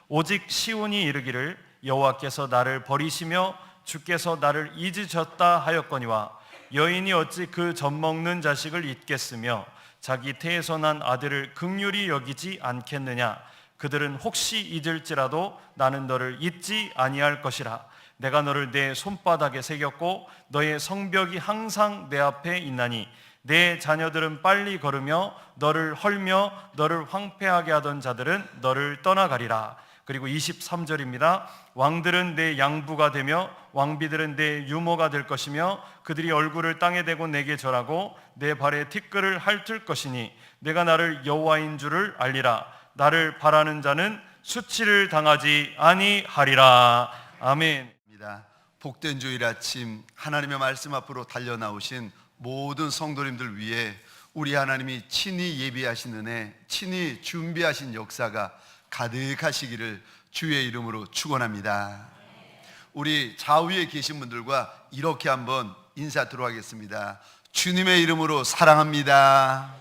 오직 시온이 이르기를 여호와께서 나를 버리시며 주께서 나를 잊으셨다 하였거니와 여인이 어찌 그 젖먹는 자식을 잊겠으며 자기 태에서 난 아들을 긍휼히 여기지 않겠느냐. 그들은 혹시 잊을지라도 나는 너를 잊지 아니할 것이라. 내가 너를 내 손바닥에 새겼고 너의 성벽이 항상 내 앞에 있나니 내 자녀들은 빨리 걸으며 너를 헐며 너를 황폐하게 하던 자들은 너를 떠나가리라. 그리고 23절입니다. 왕들은 내 양부가 되며 왕비들은 내 유모가 될 것이며 그들이 얼굴을 땅에 대고 내게 절하고 내 발에 티끌을 핥을 것이니 내가 나를 여호와인 줄을 알리라. 나를 바라는 자는 수치를 당하지 아니하리라. 아멘. 복된 주일 아침 하나님의 말씀 앞으로 달려 나오신 모든 성도님들 위해 우리 하나님이 친히 예비하신 은혜, 친히 준비하신 역사가 가득하시기를 주의 이름으로 축원합니다. 우리 좌우에 계신 분들과 이렇게 한번 인사드리도록 하겠습니다. 주님의 이름으로 사랑합니다.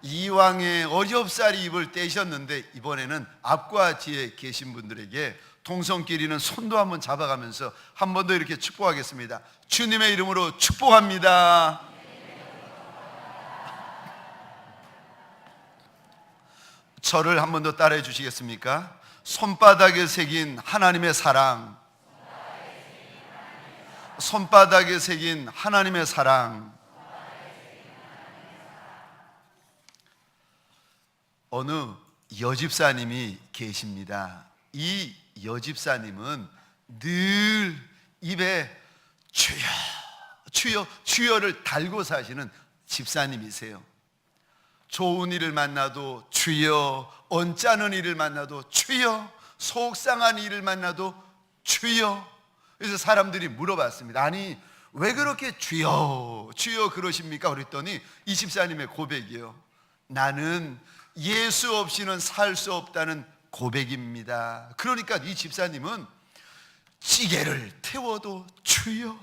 이왕에 어렵사리 입을 떼셨는데 이번에는 앞과 뒤에 계신 분들에게 동성끼리는 손도 한번 잡아가면서 한 번 더 이렇게 축복하겠습니다. 주님의 이름으로 축복합니다. 저를 한 번 더 따라해 주시겠습니까? 손바닥에 새긴 하나님의 사랑. 손바닥에 새긴 하나님의 사랑. 어느 여집사님이 계십니다. 이 여집사님은 늘 입에 주여 주여 주여를 달고 사시는 집사님이세요. 좋은 일을 만나도 주여, 언짢은 일을 만나도 주여, 속상한 일을 만나도 주여. 그래서 사람들이 물어봤습니다. 아니 왜 그렇게 주여 주여 그러십니까? 그랬더니 이 집사님의 고백이에요. 나는 예수 없이는 살 수 없다는 고백입니다. 그러니까 이 집사님은 찌개를 태워도 주여,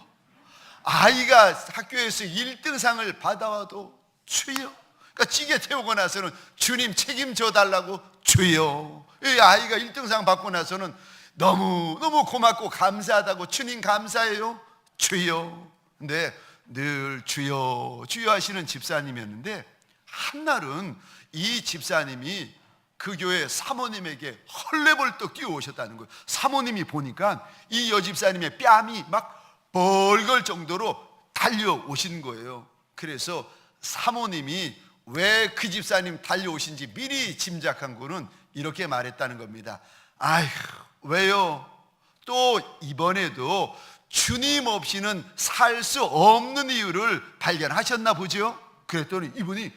아이가 학교에서 1등상을 받아와도 주여. 그러니까 찌개 태우고 나서는 주님 책임져 달라고 주여. 아이가 1등상 받고 나서는 너무 고맙고 감사하다고 주님 감사해요 주여. 근데 늘 주여 주여 하시는 집사님이었는데 한날은 이 집사님이 그 교회 사모님에게 헐레벌떡 뛰어오셨다는 거예요. 사모님이 보니까 이 여집사님의 뺨이 막 벌걸 정도로 달려오신 거예요. 그래서 사모님이 왜 그 집사님 달려오신지 미리 짐작한 거는 이렇게 말했다는 겁니다. 아휴 왜요? 또 이번에도 주님 없이는 살 수 없는 이유를 발견하셨나 보죠? 그랬더니 이분이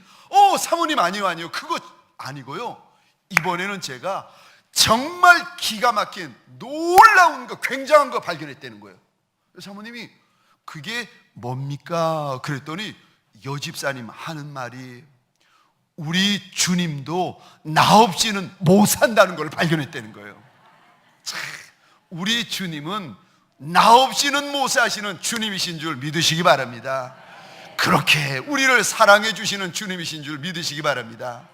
사모님 아니요 그거 아니고요, 이번에는 제가 정말 기가 막힌 놀라운 거, 굉장한 거 발견했다는 거예요. 사모님이 그게 뭡니까? 그랬더니 여집사님 하는 말이 우리 주님도 나 없이는 못 산다는 걸 발견했다는 거예요. 참, 우리 주님은 나 없이는 못 사시는 주님이신 줄 믿으시기 바랍니다. 그렇게 우리를 사랑해 주시는 주님이신 줄 믿으시기 바랍니다.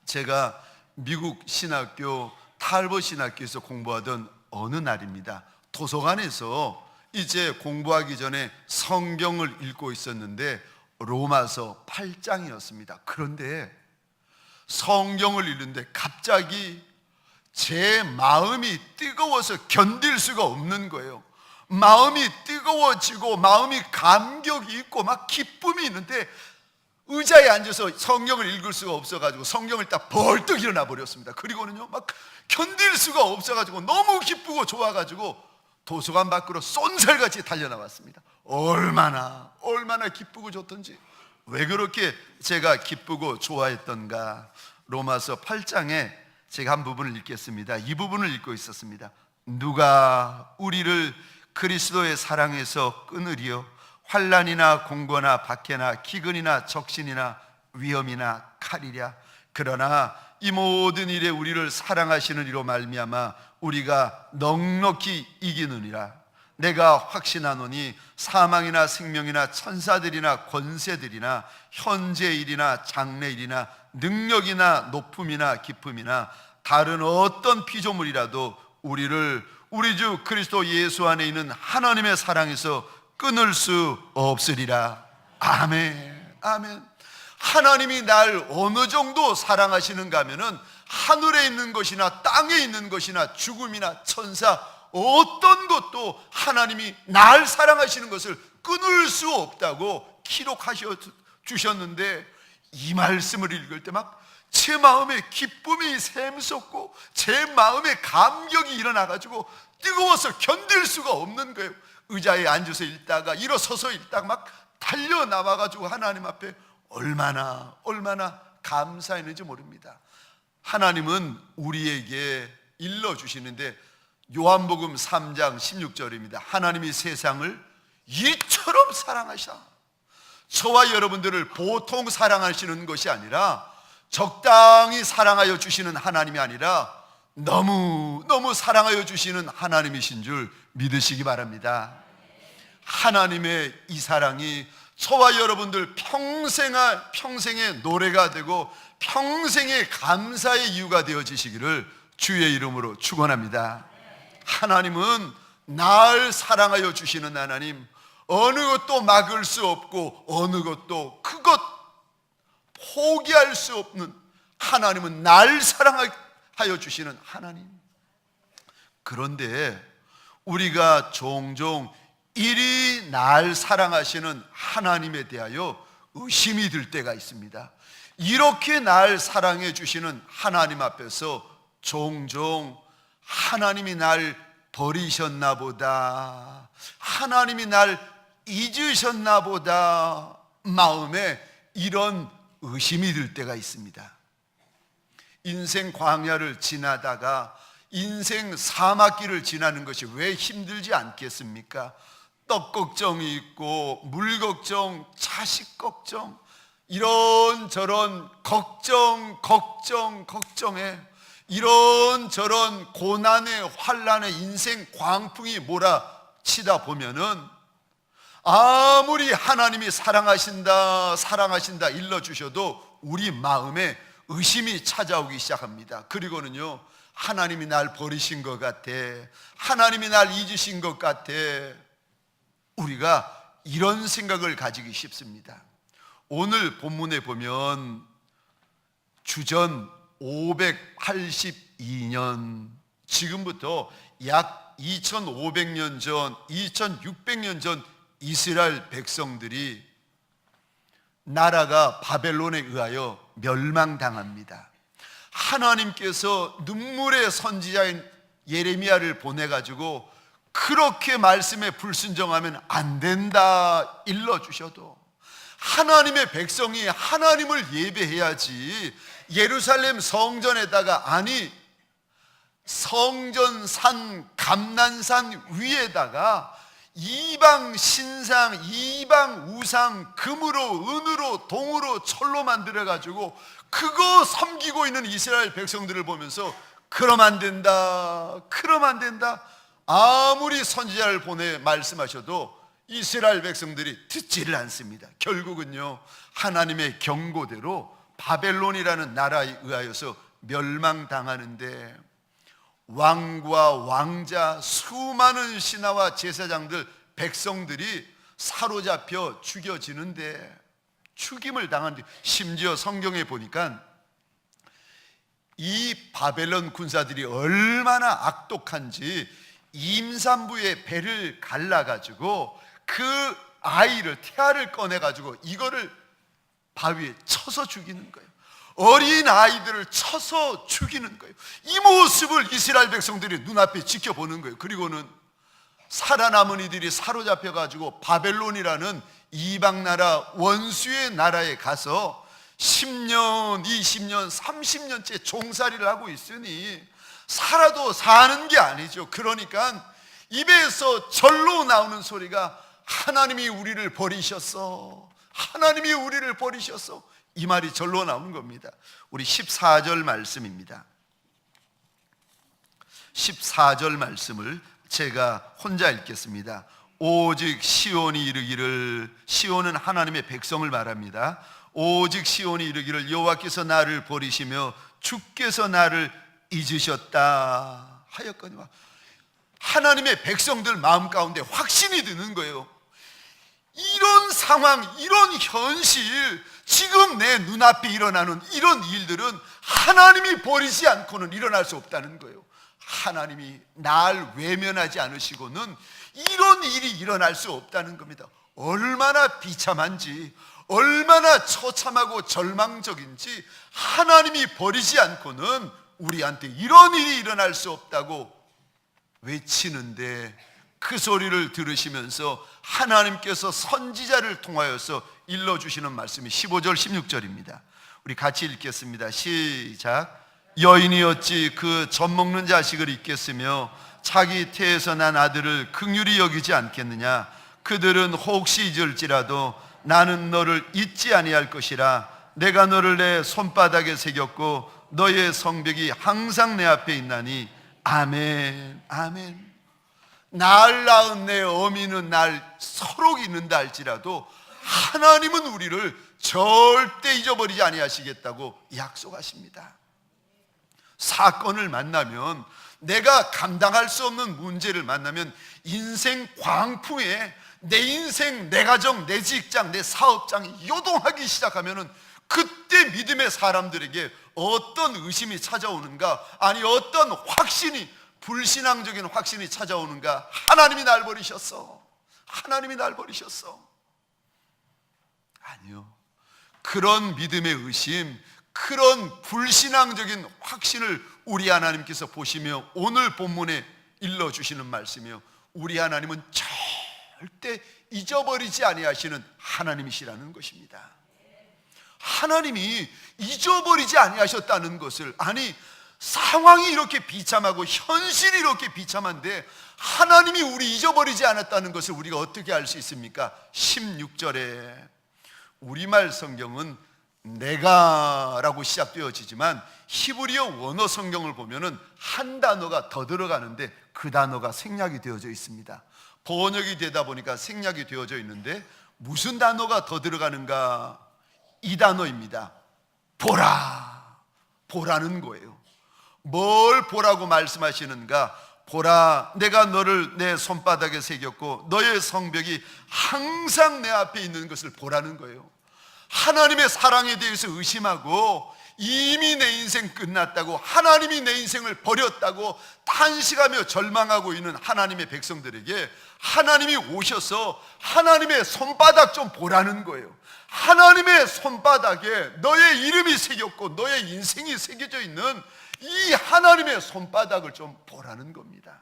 제가 미국 신학교 탈버 신학교에서 공부하던 어느 날입니다. 도서관에서 이제 공부하기 전에 성경을 읽고 있었는데 로마서 8장이었습니다. 그런데 성경을 읽는데 갑자기 제 마음이 뜨거워서 견딜 수가 없는 거예요. 마음이 뜨거워지고 마음이 감격이 있고 막 기쁨이 있는데 의자에 앉아서 성경을 읽을 수가 없어가지고 성경을 딱 벌떡 일어나 버렸습니다. 그리고는요 막 견딜 수가 없어가지고 너무 기쁘고 좋아가지고 도서관 밖으로 쏜살같이 달려나왔습니다. 얼마나 기쁘고 좋던지. 왜 그렇게 제가 기쁘고 좋아했던가. 로마서 8장에 제가 한 부분을 읽겠습니다. 이 부분을 읽고 있었습니다. 누가 우리를 그리스도의 사랑에서 끊으리요? 환난이나 공고나 박해나 기근이나 적신이나 위험이나 칼이랴. 그러나 이 모든 일에 우리를 사랑하시는 이로 말미암아 우리가 넉넉히 이기느니라. 내가 확신하노니 사망이나 생명이나 천사들이나 권세들이나 현재일이나 장래일이나 능력이나 높음이나 깊음이나 다른 어떤 피조물이라도 우리를 우리 주 그리스도 예수 안에 있는 하나님의 사랑에서 끊을 수 없으리라. 아멘. 아멘. 하나님이 날 어느 정도 사랑하시는가 하면은 하늘에 있는 것이나 땅에 있는 것이나 죽음이나 천사 어떤 것도 하나님이 날 사랑하시는 것을 끊을 수 없다고 기록하셔 주셨는데, 이 말씀을 읽을 때 막 제 마음에 기쁨이 샘솟고 제 마음에 감격이 일어나가지고 뜨거워서 견딜 수가 없는 거예요. 의자에 앉아서 읽다가 일어서서 읽다가 막 달려 나와가지고 하나님 앞에 얼마나 감사했는지 모릅니다. 하나님은 우리에게 일러주시는데 요한복음 3장 16절입니다. 하나님이 세상을 이처럼 사랑하시다. 저와 여러분들을 보통 사랑하시는 것이 아니라 적당히 사랑하여 주시는 하나님이 아니라 너무 사랑하여 주시는 하나님이신 줄 믿으시기 바랍니다. 하나님의 이 사랑이 저와 여러분들 평생의 노래가 되고 평생의 감사의 이유가 되어지시기를 주의 이름으로 축원합니다. 하나님은 날 사랑하여 주시는 하나님, 어느 것도 막을 수 없고 어느 것도 그것 포기할 수 없는 하나님은 날 사랑하여 주시는 하나님. 그런데 우리가 종종 이리 날 사랑하시는 하나님에 대하여 의심이 들 때가 있습니다. 이렇게 날 사랑해 주시는 하나님 앞에서 종종 하나님이 날 버리셨나 보다, 하나님이 날 잊으셨나 보다 마음에 이런 의심이 들 때가 있습니다. 인생 광야를 지나다가 인생 사막길을 지나는 것이 왜 힘들지 않겠습니까? 떡 걱정이 있고 물 걱정, 자식 걱정, 이런저런 걱정에 이런저런 고난의 환난의 인생 광풍이 몰아치다 보면은 아무리 하나님이 사랑하신다 일러주셔도 우리 마음에 의심이 찾아오기 시작합니다. 그리고는요, 하나님이 날 버리신 것 같아, 하나님이 날 잊으신 것 같아, 우리가 이런 생각을 가지기 쉽습니다. 오늘 본문에 보면 주전 582년, 지금부터 약 2500년 전, 2600년 전 이스라엘 백성들이 나라가 바벨론에 의하여 멸망당합니다. 하나님께서 눈물의 선지자인 예레미야를 보내가지고 그렇게 말씀에 불순종하면 안 된다 일러주셔도 하나님의 백성이 하나님을 예배해야지, 예루살렘 성전에다가, 아니 성전산 감난산 위에다가 이방 신상, 이방 우상, 금으로 은으로 동으로 철로 만들어가지고 그거 섬기고 있는 이스라엘 백성들을 보면서 그럼 안 된다, 아무리 선지자를 보내 말씀하셔도 이스라엘 백성들이 듣지를 않습니다. 결국은요, 하나님의 경고대로 바벨론이라는 나라에 의하여서 멸망당하는데, 왕과 왕자, 수많은 신하와 제사장들, 백성들이 사로잡혀 죽여지는데, 죽임을 당하는데, 심지어 성경에 보니까 이 바벨론 군사들이 얼마나 악독한지 임산부의 배를 갈라가지고 그 아이를, 태아를 꺼내가지고 이거를 바위에 쳐서 죽이는 거예요. 어린 아이들을 쳐서 죽이는 거예요. 이 모습을 이스라엘 백성들이 눈앞에 지켜보는 거예요. 그리고는 살아남은 이들이 사로잡혀가지고 바벨론이라는 이방나라, 원수의 나라에 가서 10년, 20년, 30년째 종살이를 하고 있으니 살아도 사는 게 아니죠. 그러니까 입에서 절로 나오는 소리가 하나님이 우리를 버리셨어, 하나님이 우리를 버리셨어, 이 말이 절로 나오는 겁니다. 우리 14절 말씀입니다. 14절 말씀을 제가 혼자 읽겠습니다. 오직 시온이 이르기를, 시온은 하나님의 백성을 말합니다. 오직 시온이 이르기를 여호와께서 나를 버리시며 주께서 나를 잊으셨다 하였거니와. 하나님의 백성들 마음 가운데 확신이 드는 거예요. 이런 상황, 이런 현실, 지금 내 눈앞에 일어나는 이런 일들은 하나님이 버리지 않고는 일어날 수 없다는 거예요. 하나님이 날 외면하지 않으시고는 이런 일이 일어날 수 없다는 겁니다. 얼마나 비참한지, 얼마나 처참하고 절망적인지 하나님이 버리지 않고는 우리한테 이런 일이 일어날 수 없다고 외치는데, 그 소리를 들으시면서 하나님께서 선지자를 통하여서 일러주시는 말씀이 15절 16절입니다. 우리 같이 읽겠습니다. 시작. 여인이 어찌 그 젖먹는 자식을 잊겠으며 자기 태에서 난 아들을 긍휼히 여기지 않겠느냐. 그들은 혹시 잊을지라도 나는 너를 잊지 아니할 것이라. 내가 너를 내 손바닥에 새겼고 너의 성벽이 항상 내 앞에 있나니. 아멘, 아멘. 날 낳은 내 어미는 날 서로 잊는다 할지라도 하나님은 우리를 절대 잊어버리지 아니하시겠다고 약속하십니다. 사건을 만나면, 내가 감당할 수 없는 문제를 만나면, 인생 광풍에 내 인생, 내 가정, 내 직장, 내 사업장이 요동하기 시작하면 그때 믿음의 사람들에게 어떤 의심이 찾아오는가, 아니 어떤 확신이, 불신앙적인 확신이 찾아오는가. 하나님이 날 버리셨어, 하나님이 날 버리셨어. 아니요, 그런 믿음의 의심, 그런 불신앙적인 확신을 우리 하나님께서 보시며 오늘 본문에 일러주시는 말씀이요, 우리 하나님은 절대 잊어버리지 아니하시는 하나님이시라는 것입니다. 하나님이 잊어버리지 아니하셨다는 것을, 아니 상황이 이렇게 비참하고 현실이 이렇게 비참한데 하나님이 우리 잊어버리지 않았다는 것을 우리가 어떻게 알 수 있습니까? 16절에 우리말 성경은 내가라고 시작되어지지만 히브리어 원어 성경을 보면은 한 단어가 더 들어가는데 그 단어가 생략이 되어져 있습니다. 번역이 되다 보니까 생략이 되어져 있는데 무슨 단어가 더 들어가는가? 이 단어입니다. 보라, 보라는 거예요. 뭘 보라고 말씀하시는가? 보라, 내가 너를 내 손바닥에 새겼고 너의 성벽이 항상 내 앞에 있는 것을 보라는 거예요. 하나님의 사랑에 대해서 의심하고 이미 내 인생 끝났다고, 하나님이 내 인생을 버렸다고 탄식하며 절망하고 있는 하나님의 백성들에게 하나님이 오셔서 하나님의 손바닥 좀 보라는 거예요. 하나님의 손바닥에 너의 이름이 새겼고 너의 인생이 새겨져 있는 이 하나님의 손바닥을 좀 보라는 겁니다.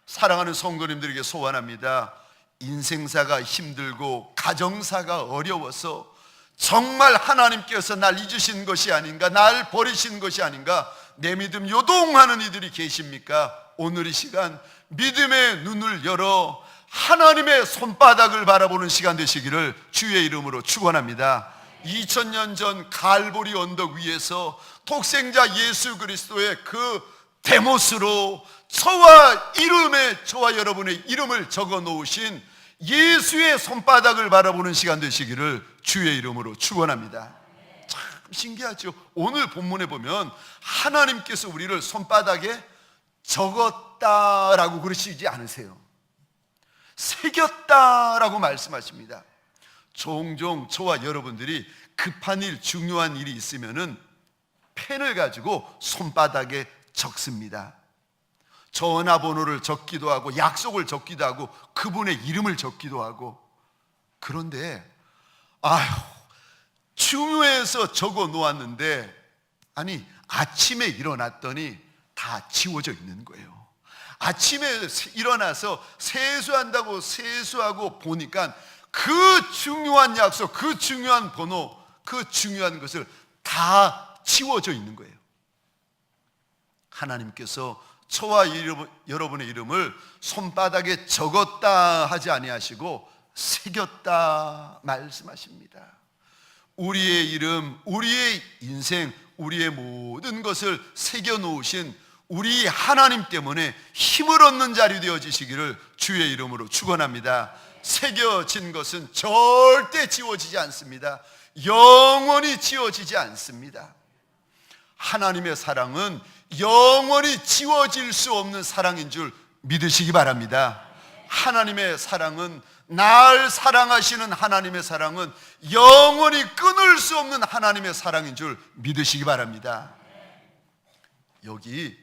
사랑하는 성도님들에게 소원합니다. 인생사가 힘들고 가정사가 어려워서 정말 하나님께서 날 잊으신 것이 아닌가, 날 버리신 것이 아닌가, 내 믿음 요동하는 이들이 계십니까? 오늘 이 시간 믿음의 눈을 열어 하나님의 손바닥을 바라보는 시간 되시기를 주의 이름으로 축원합니다. 2000년 전 갈보리 언덕 위에서 독생자 예수 그리스도의 그 대못으로 저와 여러분의 이름을 적어 놓으신 예수의 손바닥을 바라보는 시간 되시기를 주의 이름으로 축원합니다. 참 신기하죠. 오늘 본문에 보면 하나님께서 우리를 손바닥에 적었다라고 그러시지 않으세요. 새겼다라고 말씀하십니다. 종종 저와 여러분들이 급한 일, 중요한 일이 있으면은 펜을 가지고 손바닥에 적습니다. 전화번호를 적기도 하고 약속을 적기도 하고 그분의 이름을 적기도 하고. 그런데 중요해서 적어 놓았는데 아니 아침에 일어났더니 다 지워져 있는 거예요. 아침에 일어나서 세수한다고 세수하고 보니까 그 중요한 약속, 그 중요한 번호, 그 중요한 것을 다 지워져 있는 거예요. 하나님께서 저와 여러분의 이름을 손바닥에 적었다 하지 아니하시고 새겼다 말씀하십니다. 우리의 이름, 우리의 인생, 우리의 모든 것을 새겨 놓으신 우리 하나님 때문에 힘을 얻는 자리 되어지시기를 주의 이름으로 축원합니다. 새겨진 것은 절대 지워지지 않습니다. 영원히 지워지지 않습니다. 하나님의 사랑은 영원히 지워질 수 없는 사랑인 줄 믿으시기 바랍니다. 하나님의 사랑은, 날 사랑하시는 하나님의 사랑은 영원히 끊을 수 없는 하나님의 사랑인 줄 믿으시기 바랍니다. 여기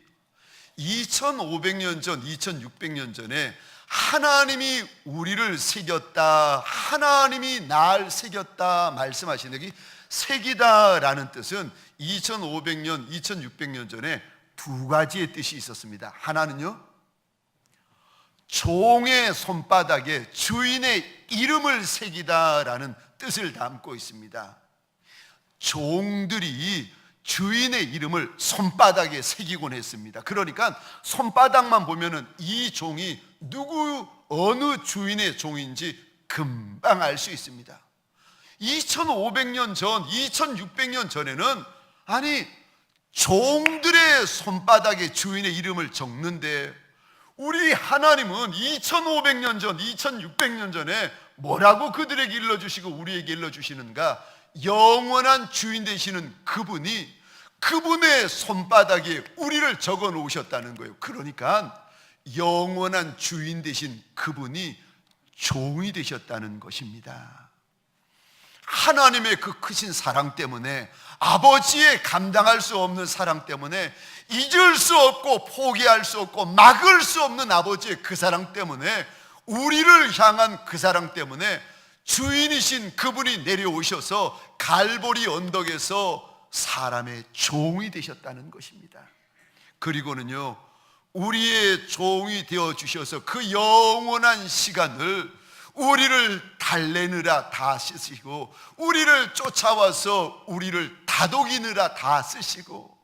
2500년 전, 2600년 전에 하나님이 우리를 새겼다, 하나님이 날 새겼다 말씀하시는, 여기 새기다라는 뜻은 2500년, 2600년 전에 두 가지의 뜻이 있었습니다. 하나는요, 종의 손바닥에 주인의 이름을 새기다라는 뜻을 담고 있습니다. 종들이 주인의 이름을 손바닥에 새기곤 했습니다. 그러니까 손바닥만 보면은 이 종이 어느 주인의 종인지 금방 알 수 있습니다. 2500년 전, 2600년 전에는 아니 종들의 손바닥에 주인의 이름을 적는데, 우리 하나님은 2500년 전, 2600년 전에 뭐라고 그들에게 일러주시고 우리에게 일러주시는가? 영원한 주인 되시는 그분이 그분의 손바닥에 우리를 적어 놓으셨다는 거예요. 그러니까 영원한 주인 되신 그분이 종이 되셨다는 것입니다. 하나님의 그 크신 사랑 때문에, 아버지의 감당할 수 없는 사랑 때문에, 잊을 수 없고 포기할 수 없고 막을 수 없는 아버지의 그 사랑 때문에, 우리를 향한 그 사랑 때문에 주인이신 그분이 내려오셔서 갈보리 언덕에서 사람의 종이 되셨다는 것입니다. 그리고는요, 우리의 종이 되어 주셔서 그 영원한 시간을 우리를 달래느라 다 쓰시고, 우리를 쫓아와서 우리를 다독이느라 다 쓰시고,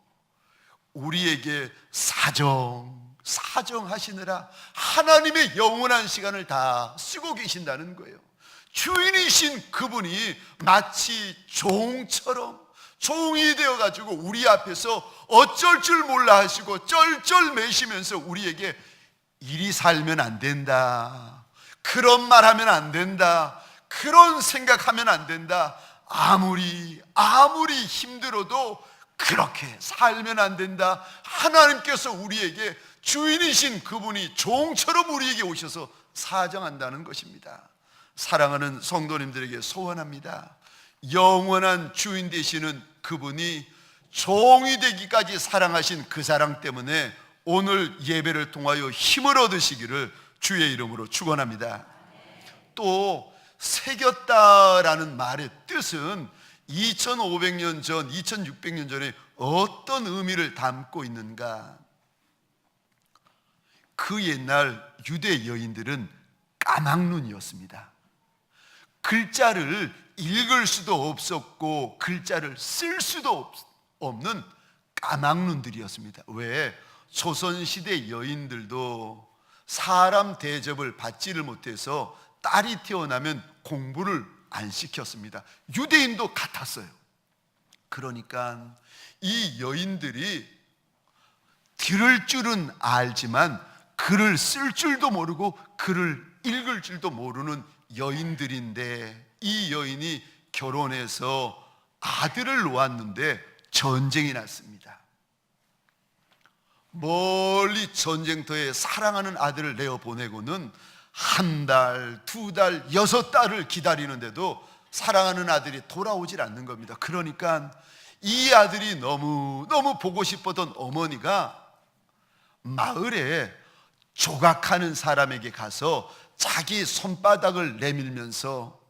우리에게 사정하시느라 하나님의 영원한 시간을 다 쓰고 계신다는 거예요. 주인이신 그분이 마치 종처럼 종이 되어가지고 우리 앞에서 어쩔 줄 몰라 하시고 쩔쩔매시면서 우리에게 이리 살면 안 된다, 그런 말 하면 안 된다, 그런 생각하면 안 된다, 아무리 힘들어도 그렇게 살면 안 된다. 하나님께서 우리에게, 주인이신 그분이 종처럼 우리에게 오셔서 사정한다는 것입니다. 사랑하는 성도님들에게 소원합니다. 영원한 주인 되시는 그분이 종이 되기까지 사랑하신 그 사랑 때문에 오늘 예배를 통하여 힘을 얻으시기를 주의 이름으로 축원합니다. 또 새겼다라는 말의 뜻은 2500년 전, 2600년 전에 어떤 의미를 담고 있는가? 그 옛날 유대 여인들은 까막눈이었습니다. 글자를 읽을 수도 없었고 글자를 쓸 수도 없는 까막눈들이었습니다. 왜? 조선시대 여인들도 사람 대접을 받지를 못해서 딸이 태어나면 공부를 안 시켰습니다. 유대인도 같았어요. 그러니까 이 여인들이 들을 줄은 알지만 글을 쓸 줄도 모르고 글을 읽을 줄도 모르는 여인들인데, 이 여인이 결혼해서 아들을 놓았는데 전쟁이 났습니다. 멀리 전쟁터에 사랑하는 아들을 내어보내고는 한 달, 두 달, 6달을 기다리는데도 사랑하는 아들이 돌아오질 않는 겁니다. 그러니까 이 아들이 너무너무 보고 싶었던 어머니가 마을에 조각하는 사람에게 가서 자기 손바닥을 내밀면서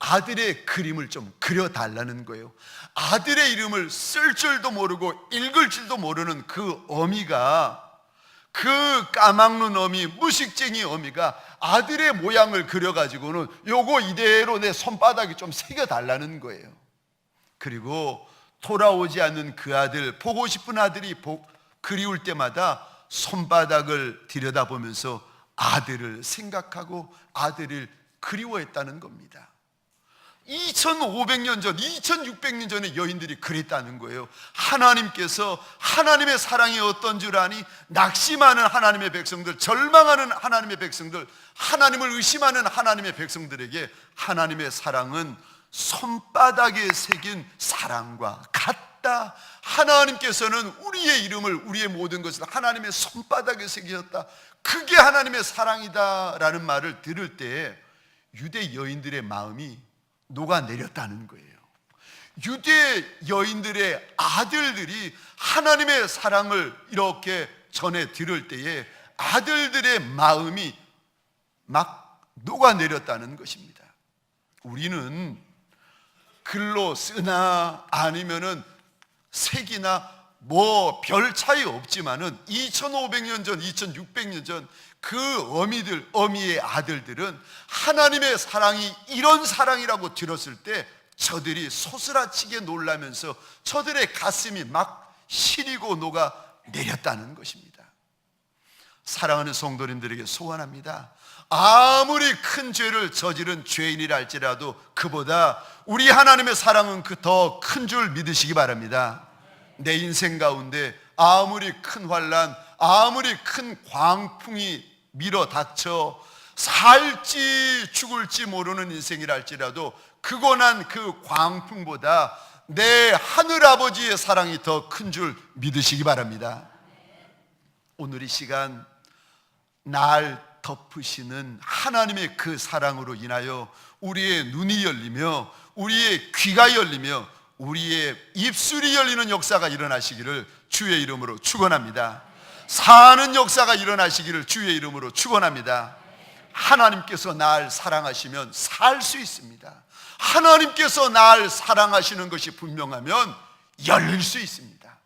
아들의 그림을 좀 그려달라는 거예요. 아들의 이름을 쓸 줄도 모르고 읽을 줄도 모르는 그 어미가, 그 까막눈 어미, 무식쟁이 어미가 아들의 모양을 그려가지고는 요거 이대로 내 손바닥에 좀 새겨달라는 거예요. 그리고 돌아오지 않는 그 아들, 보고 싶은 아들이 그리울 때마다 손바닥을 들여다보면서 아들을 생각하고 아들을 그리워했다는 겁니다. 2500년 전, 2600년 전에 여인들이 그랬다는 거예요. 하나님께서 하나님의 사랑이 어떤 줄 아니? 낙심하는 하나님의 백성들, 절망하는 하나님의 백성들, 하나님을 의심하는 하나님의 백성들에게 하나님의 사랑은 손바닥에 새긴 사랑과 같다. 하나님께서는 우리의 이름을, 우리의 모든 것을 하나님의 손바닥에 새겼다. 그게 하나님의 사랑이다 라는 말을 들을 때에 유대 여인들의 마음이 녹아내렸다는 거예요. 유대 여인들의 아들들이 하나님의 사랑을 이렇게 전해 들을 때에 아들들의 마음이 막 녹아내렸다는 것입니다. 우리는 글로 쓰나 아니면은 색이나 뭐 별 차이 없지만은 2500년 전, 2600년 전 그 어미의 아들들은 하나님의 사랑이 이런 사랑이라고 들었을 때 저들이 소스라치게 놀라면서 저들의 가슴이 막 시리고 녹아 내렸다는 것입니다. 사랑하는 성도님들에게 소원합니다. 아무리 큰 죄를 저지른 죄인이라 할지라도 그보다 우리 하나님의 사랑은 그 더 큰 줄 믿으시기 바랍니다. 내 인생 가운데 아무리 큰 환난, 아무리 큰 광풍이 밀어닥쳐 살지 죽을지 모르는 인생이라 할지라도 크고 난 그 광풍보다 내 하늘아버지의 사랑이 더 큰 줄 믿으시기 바랍니다. 오늘 이 시간 날 덮으시는 하나님의 그 사랑으로 인하여 우리의 눈이 열리며 우리의 귀가 열리며 우리의 입술이 열리는 역사가 일어나시기를 주의 이름으로 축원합니다. 사는 역사가 일어나시기를 주의 이름으로 축원합니다. 하나님께서 날 사랑하시면 살 수 있습니다. 하나님께서 날 사랑하시는 것이 분명하면 열릴 수 있습니다.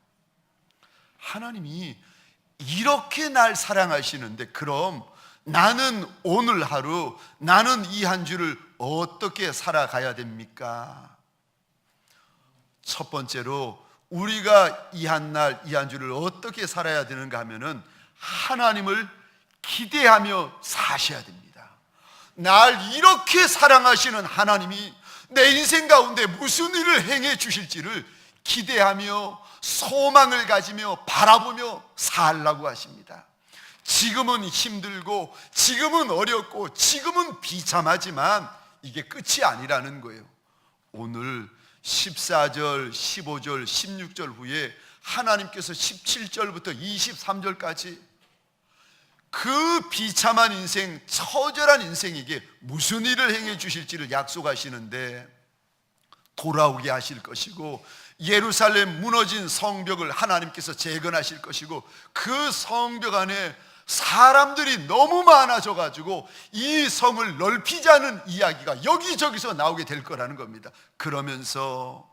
하나님이 이렇게 날 사랑하시는데 그럼 나는 오늘 하루, 나는 이 한 주를 어떻게 살아가야 됩니까? 첫 번째로 우리가 이 한 날, 이 한 주를 어떻게 살아야 되는가 하면은 하나님을 기대하며 사셔야 됩니다. 날 이렇게 사랑하시는 하나님이 내 인생 가운데 무슨 일을 행해 주실지를 기대하며 소망을 가지며 바라보며 살라고 하십니다. 지금은 힘들고 지금은 어렵고 지금은 비참하지만 이게 끝이 아니라는 거예요. 오늘 14절, 15절, 16절 후에 하나님께서 17절부터 23절까지 그 비참한 인생, 처절한 인생에게 무슨 일을 행해 주실지를 약속하시는데 돌아오게 하실 것이고 예루살렘 무너진 성벽을 하나님께서 재건하실 것이고 그 성벽 안에 사람들이 너무 많아져 가지고 이 성을 넓히자는 이야기가 여기저기서 나오게 될 거라는 겁니다. 그러면서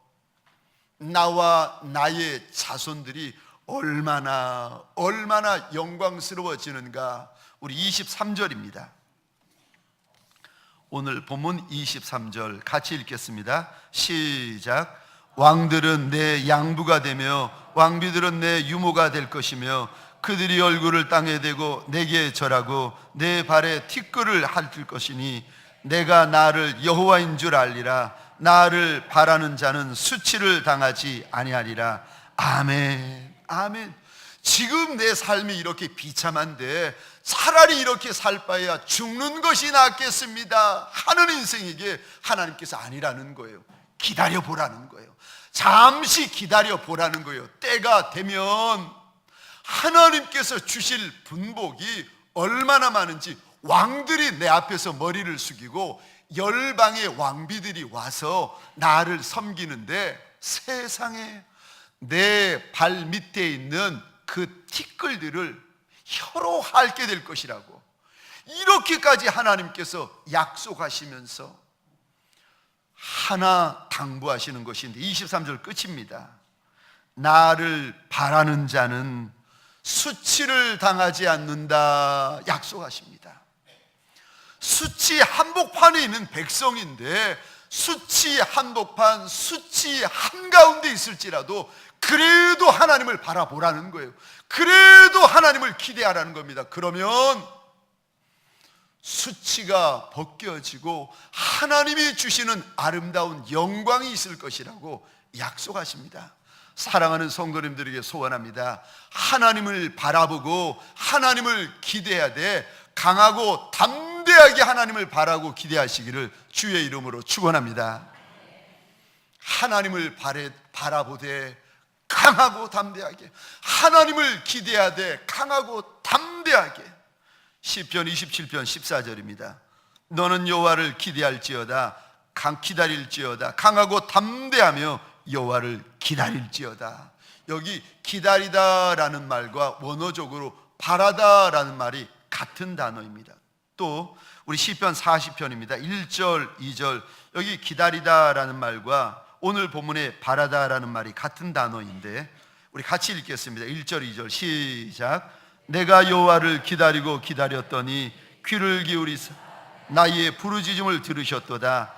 나와 나의 자손들이 얼마나 영광스러워지는가. 우리 23절입니다. 오늘 본문 23절 같이 읽겠습니다. 시작. 왕들은 내 양부가 되며 왕비들은 내 유모가 될 것이며 그들이 얼굴을 땅에 대고 내게 절하고 내 발에 티끌을 핥을 것이니 내가 나를 여호와인 줄 알리라. 나를 바라는 자는 수치를 당하지 아니하리라. 아멘. 아멘. 지금 내 삶이 이렇게 비참한데 차라리 이렇게 살 바에야 죽는 것이 낫겠습니다 하는 인생에게 하나님께서 아니라는 거예요. 기다려 보라는 거예요. 잠시 기다려 보라는 거예요. 때가 되면 하나님께서 주실 분복이 얼마나 많은지 왕들이 내 앞에서 머리를 숙이고 열방의 왕비들이 와서 나를 섬기는데 세상에 내 발 밑에 있는 그 티끌들을 혀로 핥게 될 것이라고 이렇게까지 하나님께서 약속하시면서 하나 당부하시는 것인데 23절 끝입니다. 나를 바라는 자는 수치를 당하지 않는다 약속하십니다. 수치 한복판에 있는 백성인데 수치 한복판, 수치 한가운데 있을지라도 그래도 하나님을 바라보라는 거예요. 그래도 하나님을 기대하라는 겁니다. 그러면 수치가 벗겨지고 하나님이 주시는 아름다운 영광이 있을 것이라고 약속하십니다. 사랑하는 성도님들에게 소원합니다. 하나님을 바라보고 하나님을 기대해야 돼. 강하고 담대하게 하나님을 바라고 기대하시기를 주의 이름으로 축원합니다. 하나님을 바라보되 강하고 담대하게, 하나님을 기대하되 강하고 담대하게. 시편 27편 14절입니다. 너는 여호와를 기대할지어다, 기다릴지어다, 강하고 담대하며 여호와를 기다릴지어다. 여기 기다리다라는 말과 원어적으로 바라다라는 말이 같은 단어입니다. 또 우리 시편 40편입니다. 1절 2절, 여기 기다리다라는 말과 오늘 본문의 바라다라는 말이 같은 단어인데 우리 같이 읽겠습니다. 1절 2절 시작. 내가 여호와를 기다리고 기다렸더니 귀를 기울이사 나의 부르짖음을 들으셨도다.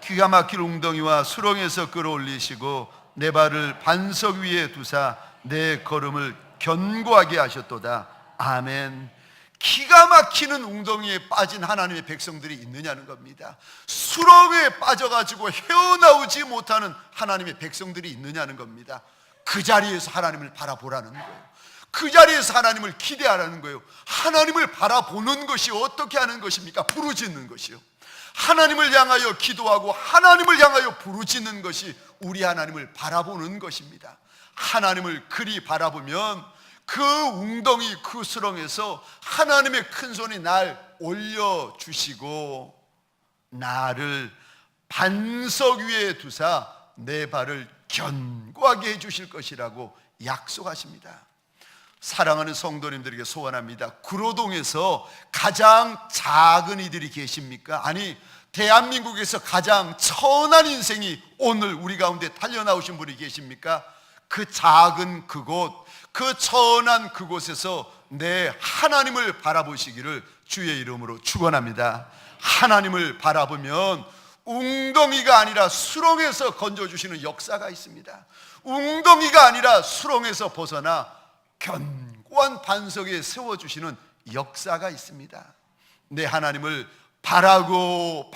기가 막힐 웅덩이와 수렁에서 끌어올리시고 내 발을 반석 위에 두사 내 걸음을 견고하게 하셨도다. 아멘. 기가 막히는 웅덩이에 빠진 하나님의 백성들이 있느냐는 겁니다. 수렁에 빠져가지고 헤어나오지 못하는 하나님의 백성들이 있느냐는 겁니다. 그 자리에서 하나님을 바라보라는 거예요. 그 자리에서 하나님을 기대하라는 거예요. 하나님을 바라보는 것이 어떻게 하는 것입니까? 부르짖는 것이요. 하나님을 향하여 기도하고 하나님을 향하여 부르짖는 것이 우리 하나님을 바라보는 것입니다. 하나님을 그리 바라보면 그 웅덩이 그 수렁에서 하나님의 큰 손이 날 올려주시고 나를 반석 위에 두사 내 발을 견고하게 해주실 것이라고 약속하십니다. 사랑하는 성도님들에게 소원합니다. 구로동에서 가장 작은 이들이 계십니까? 아니, 대한민국에서 가장 천한 인생이 오늘 우리 가운데 달려나오신 분이 계십니까? 그 작은 그곳, 그 천한 그곳에서 내 하나님을 바라보시기를 주의 이름으로 축원합니다. 하나님을 바라보면 웅덩이가 아니라 수렁에서 건져주시는 역사가 있습니다. 웅덩이가 아니라 수렁에서 벗어나 견고한 반석에 세워주시는 역사가 있습니다. 내 하나님을 바라고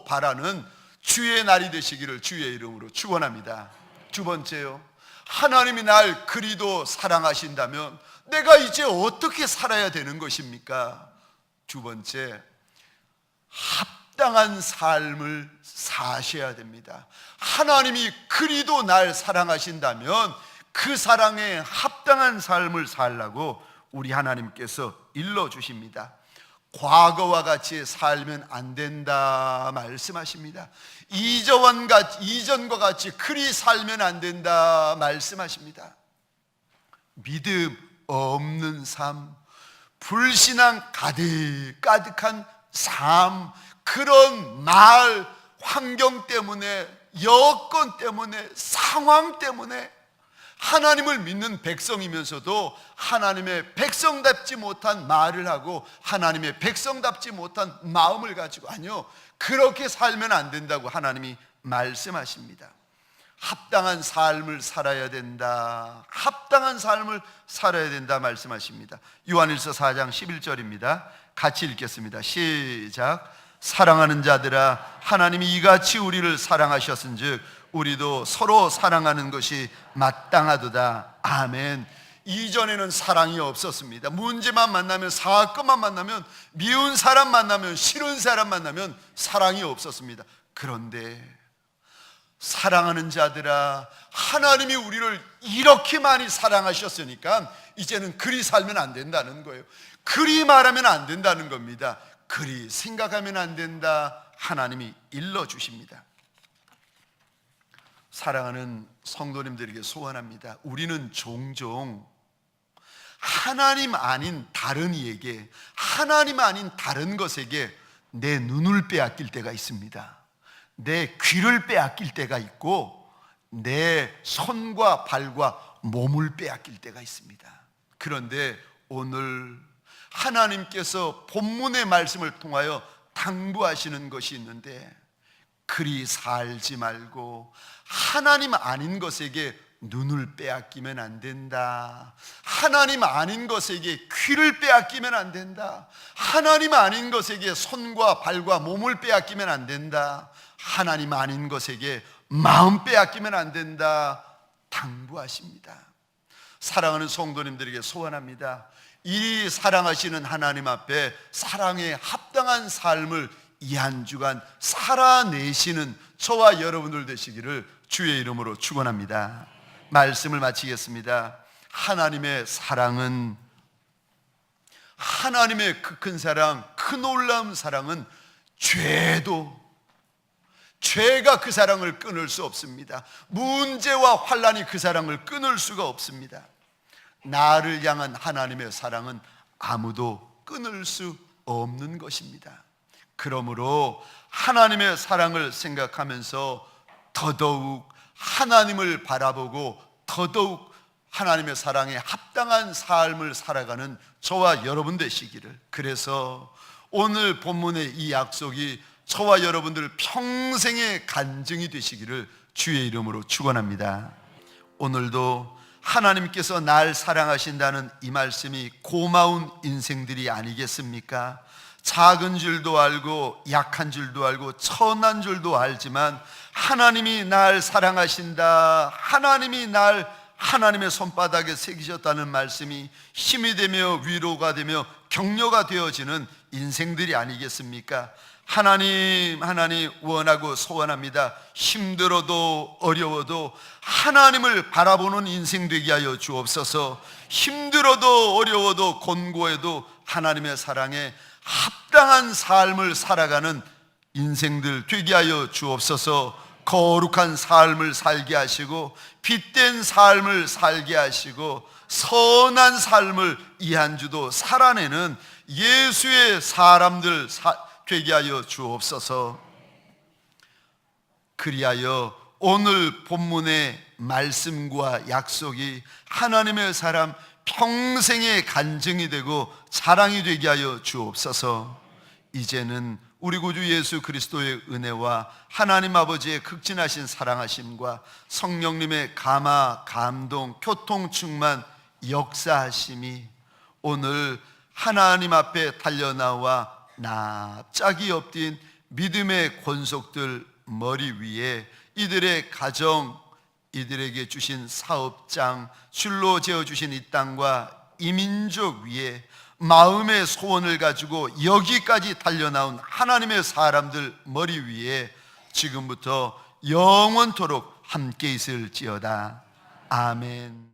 바라는 주의 날이 되시기를 주의 이름으로 축원합니다. 두 번째요, 하나님이 날 그리도 사랑하신다면 내가 이제 어떻게 살아야 되는 것입니까? 두 번째, 합당한 삶을 사셔야 됩니다. 하나님이 그리도 날 사랑하신다면 그 사랑에 합당한 삶을 살라고 우리 하나님께서 일러주십니다. 과거와 같이 살면 안 된다 말씀하십니다. 이전과 같이 그리 살면 안 된다 말씀하십니다. 믿음 없는 삶, 불신앙 가득한 삶, 그런 말, 환경 때문에, 여건 때문에, 상황 때문에 하나님을 믿는 백성이면서도 하나님의 백성답지 못한 말을 하고 하나님의 백성답지 못한 마음을 가지고, 아니요, 그렇게 살면 안 된다고 하나님이 말씀하십니다. 합당한 삶을 살아야 된다, 합당한 삶을 살아야 된다 말씀하십니다. 요한일서 4장 11절입니다. 같이 읽겠습니다. 시작. 사랑하는 자들아, 하나님이 이같이 우리를 사랑하셨은즉 우리도 서로 사랑하는 것이 마땅하도다. 아멘. 이전에는 사랑이 없었습니다. 문제만 만나면, 사건만 만나면, 미운 사람 만나면, 싫은 사람 만나면 사랑이 없었습니다. 그런데 사랑하는 자들아, 하나님이 우리를 이렇게 많이 사랑하셨으니까 이제는 그리 살면 안 된다는 거예요. 그리 말하면 안 된다는 겁니다. 그리 생각하면 안 된다, 하나님이 일러주십니다. 사랑하는 성도님들에게 소원합니다. 우리는 종종 하나님 아닌 다른 이에게, 하나님 아닌 다른 것에게 내 눈을 빼앗길 때가 있습니다. 내 귀를 빼앗길 때가 있고 내 손과 발과 몸을 빼앗길 때가 있습니다. 그런데 오늘 하나님께서 본문의 말씀을 통하여 당부하시는 것이 있는데, 그리 살지 말고 하나님 아닌 것에게 눈을 빼앗기면 안 된다. 하나님 아닌 것에게 귀를 빼앗기면 안 된다. 하나님 아닌 것에게 손과 발과 몸을 빼앗기면 안 된다. 하나님 아닌 것에게 마음 빼앗기면 안 된다. 당부하십니다. 사랑하는 성도님들에게 소원합니다. 이 사랑하시는 하나님 앞에 사랑에 합당한 삶을 이 한 주간 살아내시는 저와 여러분들 되시기를 주의 이름으로 축원합니다. 말씀을 마치겠습니다. 하나님의 사랑은, 하나님의 그 큰 사랑, 그 놀라운 사랑은 죄가 그 사랑을 끊을 수 없습니다. 문제와 환난이 그 사랑을 끊을 수가 없습니다. 나를 향한 하나님의 사랑은 아무도 끊을 수 없는 것입니다. 그러므로 하나님의 사랑을 생각하면서 더더욱 하나님을 바라보고 더더욱 하나님의 사랑에 합당한 삶을 살아가는 저와 여러분 되시기를, 그래서 오늘 본문의 이 약속이 저와 여러분들 평생의 간증이 되시기를 주의 이름으로 축원합니다. 오늘도 하나님께서 날 사랑하신다는 이 말씀이 고마운 인생들이 아니겠습니까? 작은 줄도 알고 약한 줄도 알고 천한 줄도 알지만 하나님이 날 사랑하신다, 하나님이 날 하나님의 손바닥에 새기셨다는 말씀이 힘이 되며 위로가 되며 격려가 되어지는 인생들이 아니겠습니까? 하나님 원하고 소원합니다. 힘들어도 어려워도 하나님을 바라보는 인생 되게 하여 주옵소서. 힘들어도 어려워도 곤고해도 하나님의 사랑에 합당한 삶을 살아가는 인생들 되게 하여 주옵소서. 거룩한 삶을 살게 하시고 빛된 삶을 살게 하시고 선한 삶을 이 한 주도 살아내는 예수의 사람들 되게 하여 주옵소서. 그리하여 오늘 본문의 말씀과 약속이 하나님의 사람 평생의 간증이 되고 자랑이 되게 하여 주옵소서. 이제는 우리 구주 예수 그리스도의 은혜와 하나님 아버지의 극진하신 사랑하심과 성령님의 감화, 감동, 교통, 충만, 역사하심이 오늘 하나님 앞에 달려나와 납작이 엎딘 믿음의 권속들 머리 위에 이들의 가정, 이들에게 주신 사업장, 줄로 재어주신 이 땅과 이 민족 위에 마음의 소원을 가지고 여기까지 달려나온 하나님의 사람들 머리 위에 지금부터 영원토록 함께 있을지어다. 아멘.